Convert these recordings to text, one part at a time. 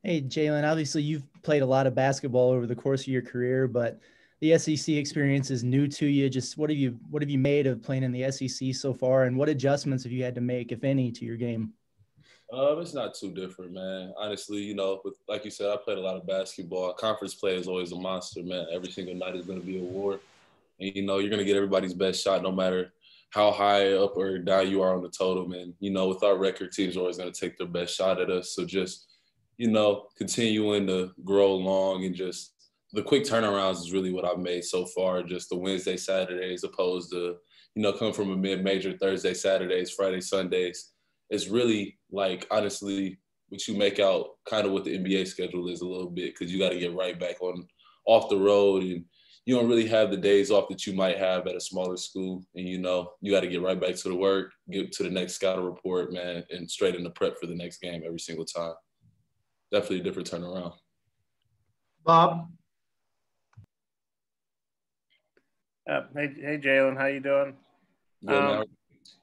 Hey, Jalen, obviously you've played a lot of basketball over the course of your career, but the SEC experience is new to you. Just what have you made of playing in the SEC so far, and what adjustments have you had to make, if any, to your game? It's not too different, man. Honestly, like you said, I played a lot of basketball. Conference play is always a monster, man. Every single night is going to be a war, and you're going to get everybody's best shot, no matter how high up or down you are on the totem. And with our record, teams are always going to take their best shot at us. So just continuing to grow along and just the quick turnarounds is really what I've made so far. Just the Wednesday, Saturdays, opposed to coming from a mid-major Thursday, Saturdays, Friday, Sundays. It's really like honestly what you make out kind of what the NBA schedule is a little bit, because you got to get right back on off the road, and you don't really have the days off that you might have at a smaller school. And you got to get right back to the work, get to the next scouting report, man, and straight into prep for the next game every single time. Definitely a different turnaround. Bob? Hey, Jalen, how you doing? Good,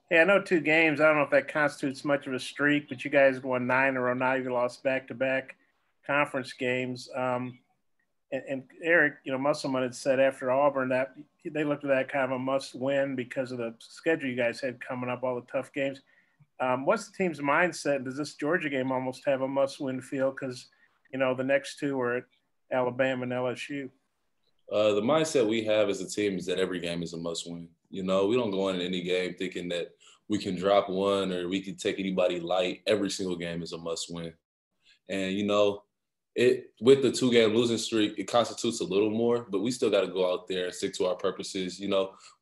Hey, I know 2 games. I don't know if that constitutes much of a streak, but you guys won 9 in a row. Now you lost back-to-back conference games. And Eric, Musselman had said after Auburn that they looked at that kind of a must-win because of the schedule you guys had coming up, all the tough games. What's the team's mindset? Does this Georgia game almost have a must-win feel? Because, the next 2 are at Alabama and LSU. The mindset we have as a team is that every game is a must-win. We don't go into any game thinking that we can drop one or we can take anybody light. Every single game is a must-win. And, it with the 2-game losing streak, it constitutes a little more, but we still got to go out there and stick to our purposes.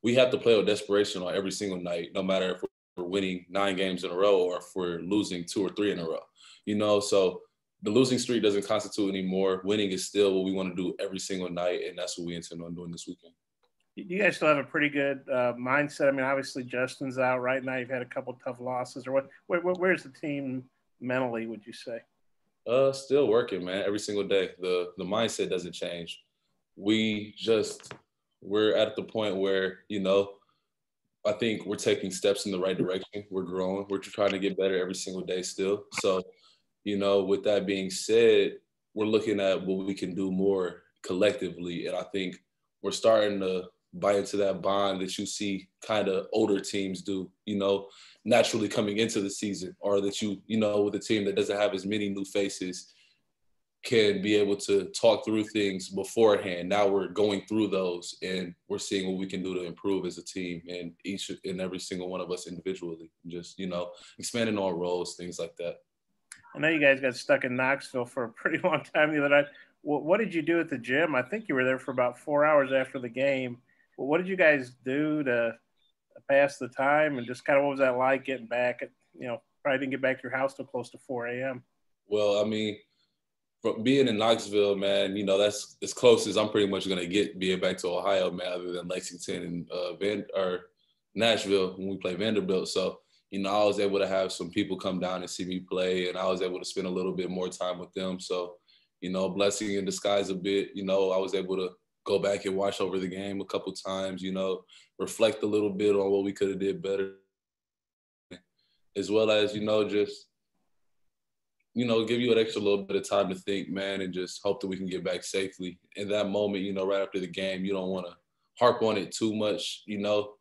We have to play with desperation on every single night, no matter if we're winning 9 games in a row or if we're losing 2 or 3 in a row. So the losing streak doesn't constitute anymore. Winning is still what we want to do every single night, and that's what we intend on doing this weekend. You guys still have a pretty good mindset. I mean, obviously Justin's out right now. You've had a couple of tough losses. Or where's the team mentally, would you say? Still working, man, every single day. The mindset doesn't change. We're at the point where, I think we're taking steps in the right direction. We're growing. We're trying to get better every single day still. So, with that being said, we're looking at what we can do more collectively. And I think we're starting to buy into that bond that you see kind of older teams do, naturally coming into the season, or that with a team that doesn't have as many new faces can be able to talk through things beforehand. Now we're going through those and we're seeing what we can do to improve as a team, and each and every single one of us individually, just, expanding on roles, things like that. I know you guys got stuck in Knoxville for a pretty long time the other night. What did you do at the gym? I think you were there for about 4 hours after the game. What did you guys do to pass the time, and just kind of what was that like getting back? Probably didn't get back to your house till close to 4 a.m. Well, I mean, from being in Knoxville, man, that's as close as I'm pretty much going to get being back to Ohio, man, other than Lexington and Nashville when we play Vanderbilt. So, I was able to have some people come down and see me play, and I was able to spend a little bit more time with them. So, blessing in disguise a bit. I was able to go back and watch over the game a couple times, reflect a little bit on what we could have did better, as well as, just, give you an extra little bit of time to think, man, and just hope that we can get back safely. In that moment, right after the game, you don't want to harp on it too much, you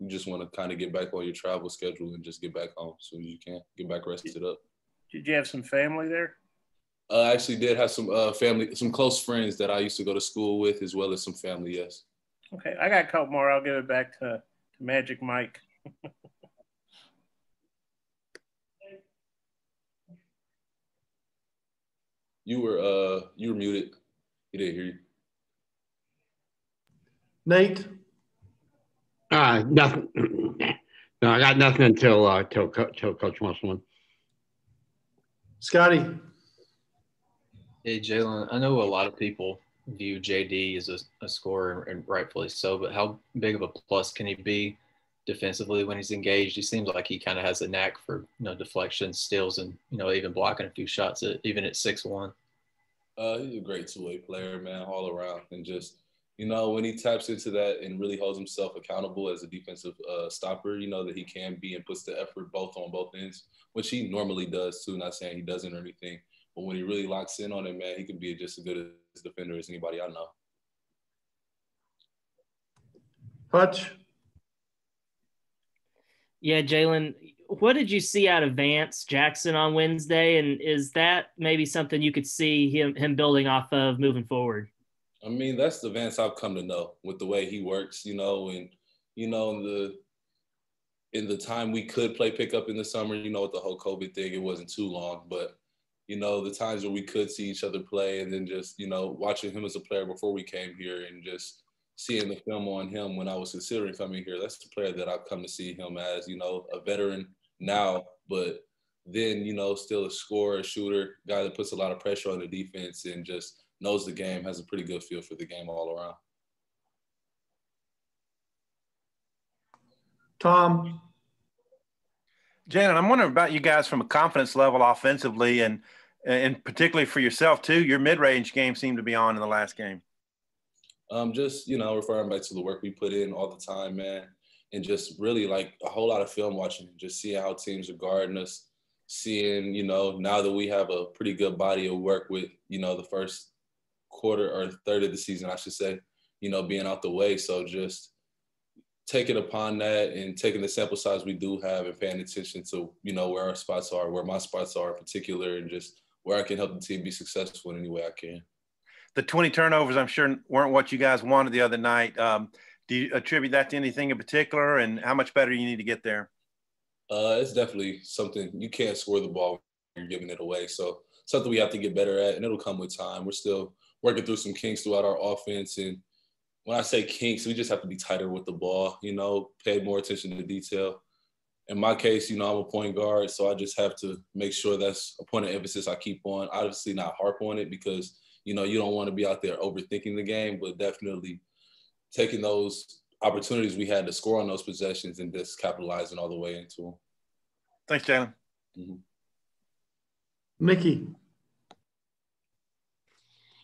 just want to kind of get back on your travel schedule and just get back home as soon as you can, get back rested up. Did you have some family there? I actually did have some family, some close friends that I used to go to school with, as well as some family, yes. Okay, I got a couple more. I'll give it back to Magic Mike. You were muted. He didn't hear you. Nate? Nothing. No, I got nothing until Coach Musselman. Scotty? Hey, Jalen, I know a lot of people view JD as a scorer, and rightfully so, but how big of a plus can he be defensively when he's engaged? He seems like he kind of has a knack for, deflections, steals, and, even blocking a few shots, even at 6'1". He's a great two-way player, man, all around. And just, when he taps into that and really holds himself accountable as a defensive stopper, that he can be and puts the effort on both ends, which he normally does too, not saying he doesn't or anything. But when he really locks in on it, man, he can be just as good a defender as anybody I know. Hutch. Yeah, Jalen, what did you see out of Vance Jackson on Wednesday? And is that maybe something you could see him building off of moving forward? I mean, that's the Vance I've come to know with the way he works, and in the time we could play pickup in the summer, with the whole COVID thing, it wasn't too long, but the times where we could see each other play, and then just watching him as a player before we came here, and just seeing the film on him when I was considering coming here, that's the player that I've come to see him as, a veteran now, but then, still a scorer, a shooter, guy that puts a lot of pressure on the defense and just knows the game, has a pretty good feel for the game all around. Tom. Jalen, I'm wondering about you guys from a confidence level offensively and particularly for yourself too. Your mid-range game seemed to be on in the last game. Just, referring back to the work we put in all the time, man, and just really like a whole lot of film watching, just seeing how teams are guarding us, seeing, now that we have a pretty good body of work with, the first quarter or third of the season, I should say, being out the way. So just taking upon that and taking the sample size we do have and paying attention to, where our spots are, where my spots are in particular, and just where I can help the team be successful in any way I can. The 20 turnovers, I'm sure, weren't what you guys wanted the other night. Do you attribute that to anything in particular, and how much better you need to get there? It's definitely something. You can't score the ball when you're giving it away. So something we have to get better at, and it'll come with time. We're still working through some kinks throughout our offense. And when I say kinks, we just have to be tighter with the ball, pay more attention to detail. In my case, I'm a point guard, so I just have to make sure that's a point of emphasis I keep on. Obviously not harp on it because, you don't want to be out there overthinking the game, but definitely taking those opportunities we had to score on those possessions and just capitalizing all the way into them. Thanks, Jalen. Mm-hmm. Mickey.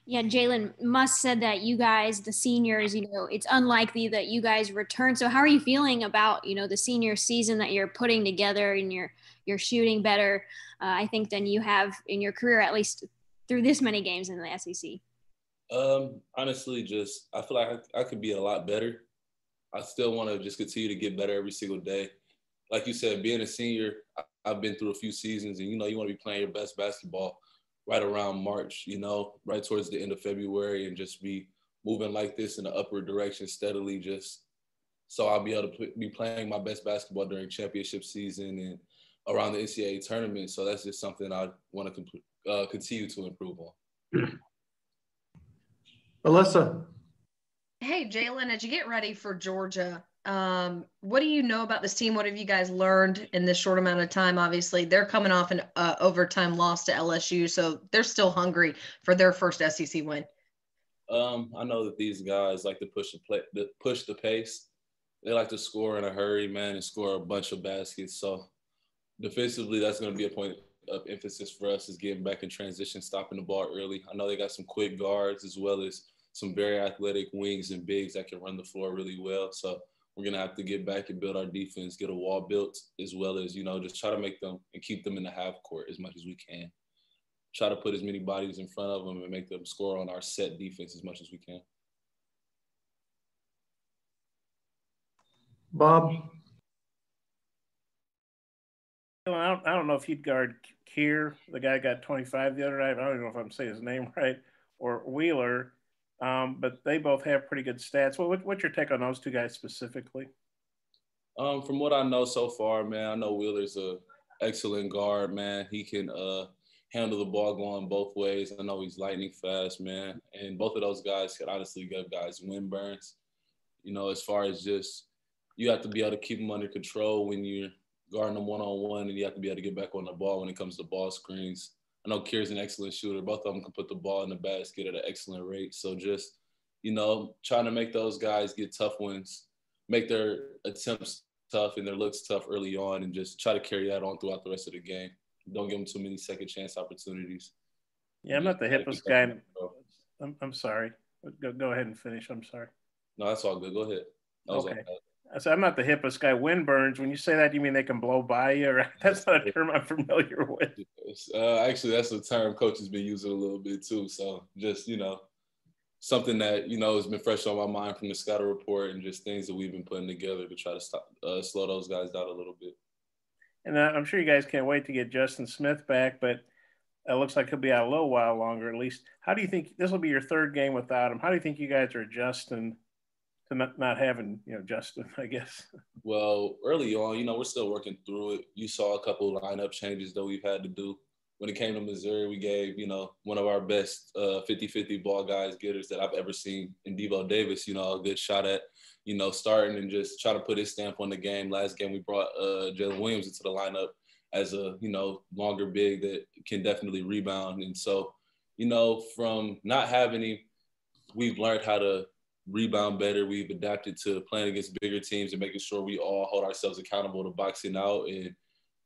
Yeah, Jalen, Muss said that you guys, the seniors, it's unlikely that you guys return. So how are you feeling about, the senior season that you're putting together and you're shooting better, I think, than you have in your career, at least through this many games in the SEC? Honestly, just I feel like I could be a lot better. I still want to just continue to get better every single day. Like you said, being a senior, I've been through a few seasons, and, you want to be playing your best basketball right around March, right towards the end of February, and just be moving like this in the upward direction steadily, just so I'll be able to be playing my best basketball during championship season and around the NCAA tournament. So that's just something I want to continue to improve on. Alyssa. Hey, Jalen, as you get ready for Georgia, what do you know about this team? What have you guys learned in this short amount of time? Obviously, they're coming off an overtime loss to LSU, so they're still hungry for their first SEC win. I know that these guys like to push the pace. They like to score in a hurry, man, and score a bunch of baskets. So defensively, that's going to be a point of emphasis for us, is getting back in transition, stopping the ball early. I know they got some quick guards as well as some very athletic wings and bigs that can run the floor really well. So we're going to have to get back and build our defense, get a wall built, as well as, just try to make them and keep them in the half court as much as we can. Try to put as many bodies in front of them and make them score on our set defense as much as we can. Bob. I don't know if you'd guard Keir, the guy got 25 the other night. I don't even know if I'm saying his name right, or Wheeler, but they both have pretty good stats. What's your take on those two guys specifically? From what I know so far, man, I know Wheeler's an excellent guard, man. He can handle the ball going both ways. I know he's lightning fast, man. And both of those guys could honestly give guys wind burns. As far as just you have to be able to keep them under control when you're guarding them one-on-one, and you have to be able to get back on the ball when it comes to ball screens. I know Kier's an excellent shooter. Both of them can put the ball in the basket at an excellent rate. So just, trying to make those guys get tough ones, make their attempts tough and their looks tough early on, and just try to carry that on throughout the rest of the game. Don't give them too many second chance opportunities. Yeah, I'm not the hippest guy. I'm sorry. Go ahead and finish. I'm sorry. No, that's all good. Go ahead. Okay. So I'm not the hippest guy. Wind burns. When you say that, you mean they can blow by you? Or that's not a term I'm familiar with. Actually, that's a term coaches been using a little bit too. So just, something that, has been fresh on my mind from the scouting report and just things that we've been putting together to try to slow those guys down a little bit. And I'm sure you guys can't wait to get Justin Smith back, but it looks like he'll be out a little while longer at least. How do you think this will be your third game without him? How do you think you guys are adjusting to not having, Justin, I guess? Well, early on, we're still working through it. You saw a couple of lineup changes that we've had to do. When it came to Missouri, we gave, one of our best 50-50 ball guys, getters that I've ever seen in Devo Davis, a good shot at, starting and just try to put his stamp on the game. Last game, we brought Jalen Williams into the lineup as a, longer big that can definitely rebound. And so, from not having him, we've learned how to rebound better. We've adapted to playing against bigger teams and making sure we all hold ourselves accountable to boxing out and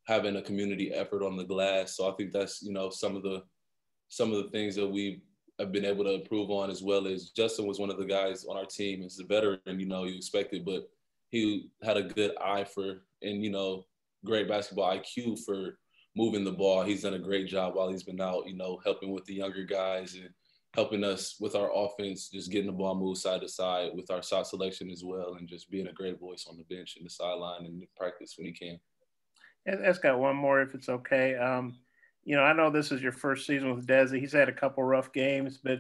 having a community effort on the glass. So I think that's, some of the things that we have been able to improve on, as well as Justin was one of the guys on our team as a veteran, you expected, but he had a good eye for, and, great basketball IQ for moving the ball. He's done a great job while he's been out, helping with the younger guys and helping us with our offense, just getting the ball moved side to side with our shot selection as well, and just being a great voice on the bench and the sideline and practice when he can. I've got one more, if it's okay. I know this is your first season with Desi. He's had a couple rough games, but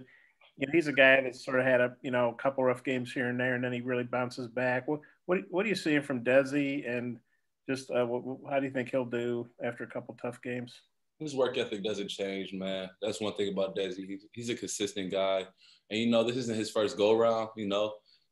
he's a guy that sort of had a couple rough games here and there, and then he really bounces back. What are you seeing from Desi, and just how do you think he'll do after a couple tough games? His work ethic doesn't change, man. That's one thing about Desi. He's a consistent guy, and this isn't his first go round.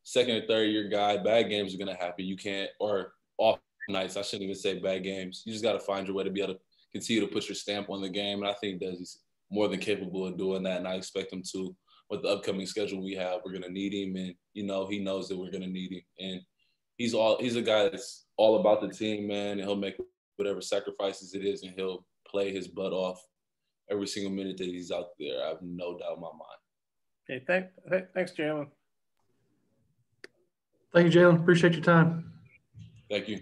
Second or third year guy, bad games are gonna happen. You can't, or off nights. I shouldn't even say bad games. You just got to find your way to be able to continue to put your stamp on the game. And I think Desi's more than capable of doing that. And I expect him to. With the upcoming schedule we have, we're going to need him. And, he knows that we're going to need him. And he's a guy that's all about the team, man. And he'll make whatever sacrifices it is, and he'll play his butt off every single minute that he's out there. I have no doubt in my mind. Okay, thanks, Jalen. Thank you, Jalen. Appreciate your time. Thank you.